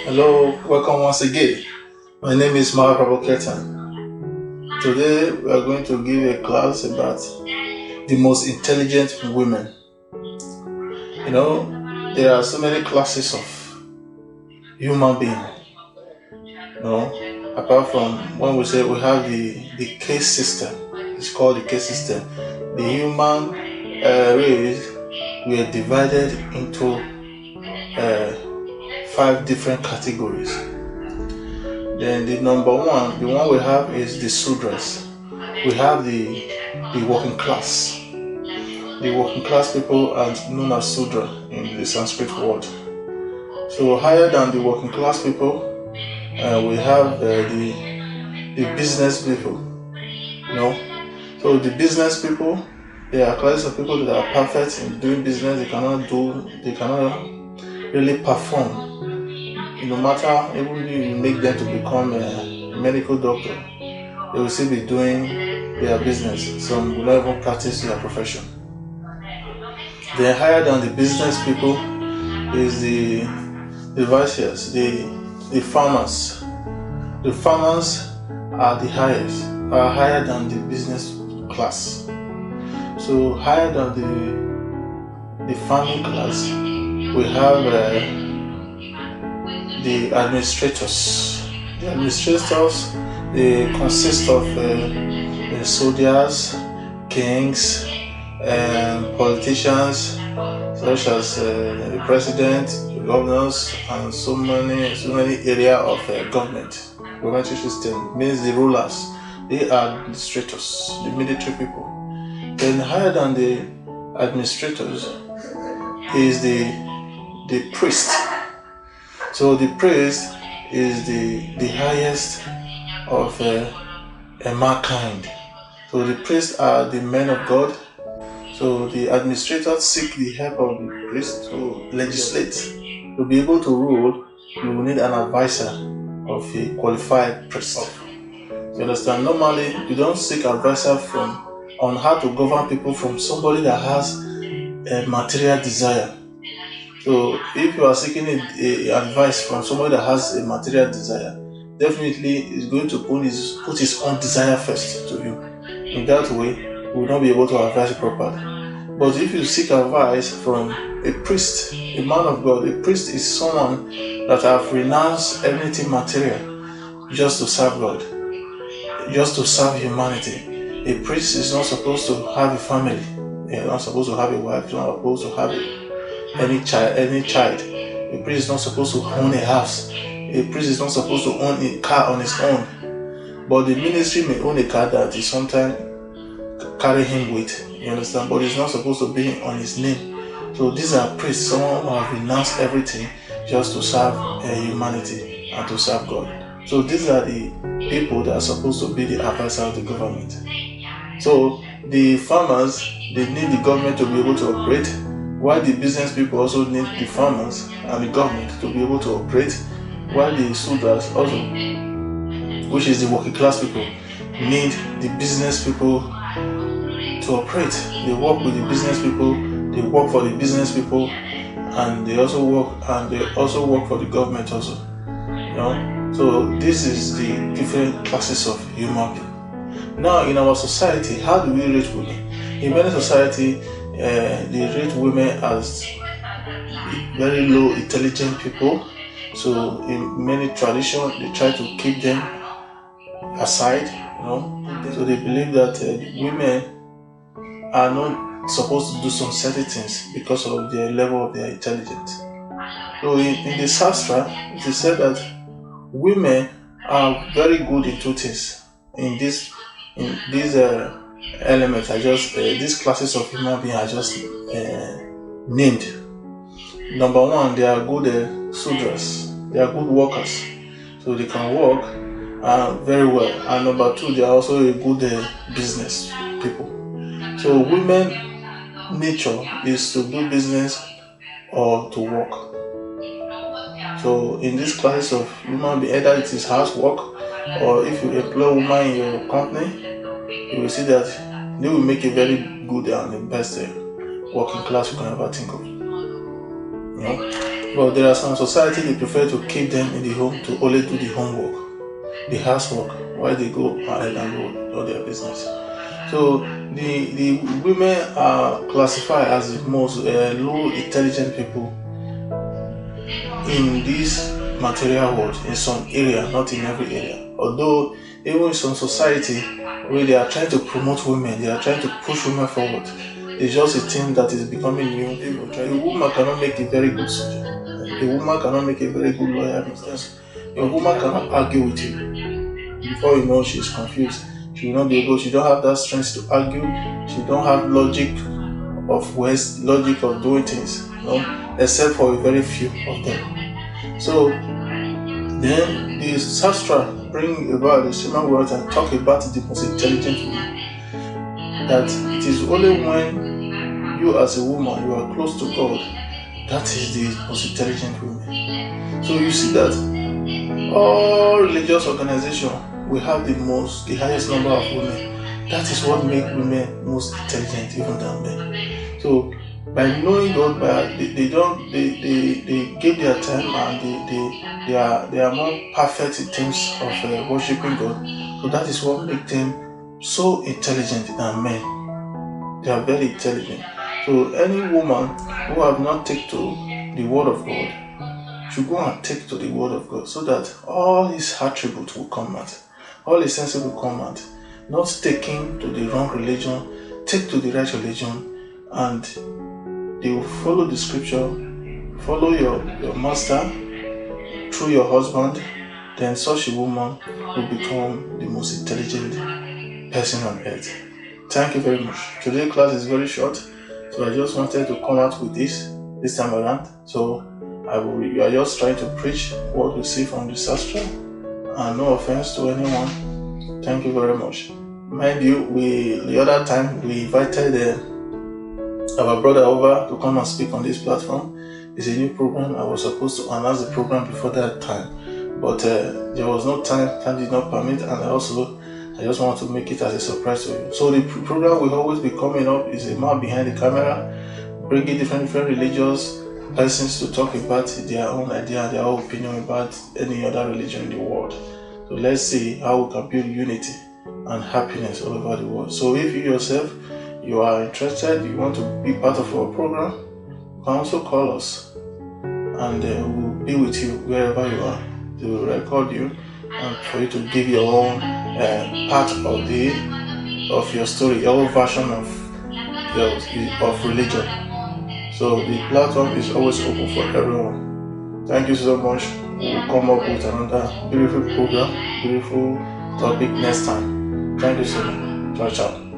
Hello, welcome once again. My name is Mara Prabhuketan. Today we are going to give a class about the most intelligent women. There are so many classes of human being. Apart from when we say we have the case system, it's called the case system. The human race we are divided into uh, five different categories. Then the number one, the one we have is the Sudras. We have the working class. The working class people are known as Sudra in the Sanskrit word. So higher than the working class people, we have the business people. So the business people, they are classes of people that are perfect in doing business. They cannot really perform. No matter even if you make them to become a medical doctor, they will still be doing their business. Some will not even practice their profession. Then higher than the business people is the Vaishyas, the farmers. The farmers are are higher than the business class. So higher than the farming class, we have the administrators. The administrators, they consist of soldiers, kings, politicians such as the president, the governors, and so many area of government. Governmental system means the rulers. They are administrators, the military people. Then higher than the administrators is the priest. So the priest is the highest of mankind. So the priests are the men of God. So the administrators seek the help of the priest to legislate. To be able to rule, you will need an advisor of a qualified priest. You understand? Normally, you don't seek advisor on how to govern people from somebody that has a material desire. So if you are seeking advice from somebody that has a material desire, definitely is going to put his own desire first to you. In that way, you will not be able to advise you properly. But if you seek advice from a priest, a man of God, a priest is someone that have renounced everything material just to serve God, just to serve humanity. A priest is not supposed to have a family. They are not supposed to have a wife. They are not supposed to have any child. A priest is not supposed to own a house. A priest is not supposed to own a car on his own. But the ministry may own a car that he sometimes carry him with. You understand? But it's not supposed to be on his name. So these are priests, someone who have renounced everything just to serve humanity and to serve God. So these are the people that are supposed to be the advisor of the government. So the farmers, they need the government to be able to operate, while the business people also need the farmers and the government to be able to operate, while the Sudras also, which is the working class people, need the business people to operate. They work with the business people, they work for the business people, and they also work for the government also. So this is the different classes of human being. Now in our society, how do we rate women? In many society, they rate women as very low intelligent people. So in many traditions, they try to keep them aside. So they believe that women are not supposed to do some certain things because of their level of their intelligence. So in the Shastra, it is said that women are very good in two things. In these elements, these classes of human beings are just named. Number one, they are good Sudras. They are good workers, so they can work very well. And number two, they are also a good business people. So women nature is to do business or to work. So in this class of human being, either it is housework, or if you employ a woman in your company, you will see that they will make a very good and the best working class you can ever think of. But there are some society they prefer to keep them in the home to only do the homework, the housework, while they go ahead and do their business. So the women are classified as the most low intelligent people in this material world, in some area, not in every area. Although even in some society where they are trying to promote women, they are trying to push women forward. It's just a thing that is becoming new. A woman cannot make a very good soldier. A woman cannot make a very good lawyer because a woman cannot argue with you. Before you know, she's confused. She will not be able. She don't have that strength to argue. She don't have logic of words, logic of doing things. Except for a very few of them. So then the Sastra bring about the Shema words and talk about the most intelligent woman. That it is only when you as a woman you are close to God, that is the most intelligent woman. So you see that all religious organizations will have the highest number of women. That is what makes women most intelligent even than men. So by knowing God, they give their time and they are more perfect in terms of worshiping God. So that is what makes them so intelligent than men. They are very intelligent. So any woman who have not taken to the word of God should go and take to the word of God, so that all his attributes will come out, all his senses will come out. Not taking to the wrong religion, take to the right religion, and they will follow the scripture, follow your master through your husband. Then such a woman will become the most intelligent person on earth. Thank you very much. Today's class is very short, so I just wanted to come out with this time around. So we are just trying to preach what we see from the Sastra, and no offense to anyone. Thank you very much. Mind you, the other time we invited our brother over to come and speak on this platform. It's a new program. I was supposed to announce the program before that time, but there was no time did not permit, and I just want to make it as a surprise to you. So the program will always be coming up. Is a man behind the camera, bringing different religious persons to talk about their own idea and their own opinion about any other religion in the world. So let's see how we can build unity and happiness all over the world. So if you yourself, you are interested, you want to be part of our program, you can also call us, and we'll be with you wherever you are to record you and for you to give your own part of your story, your own version of religion. So the platform is always open for everyone. Thank you so much. We'll come up with another beautiful program, beautiful topic next time. Thank you so much. Ciao, ciao.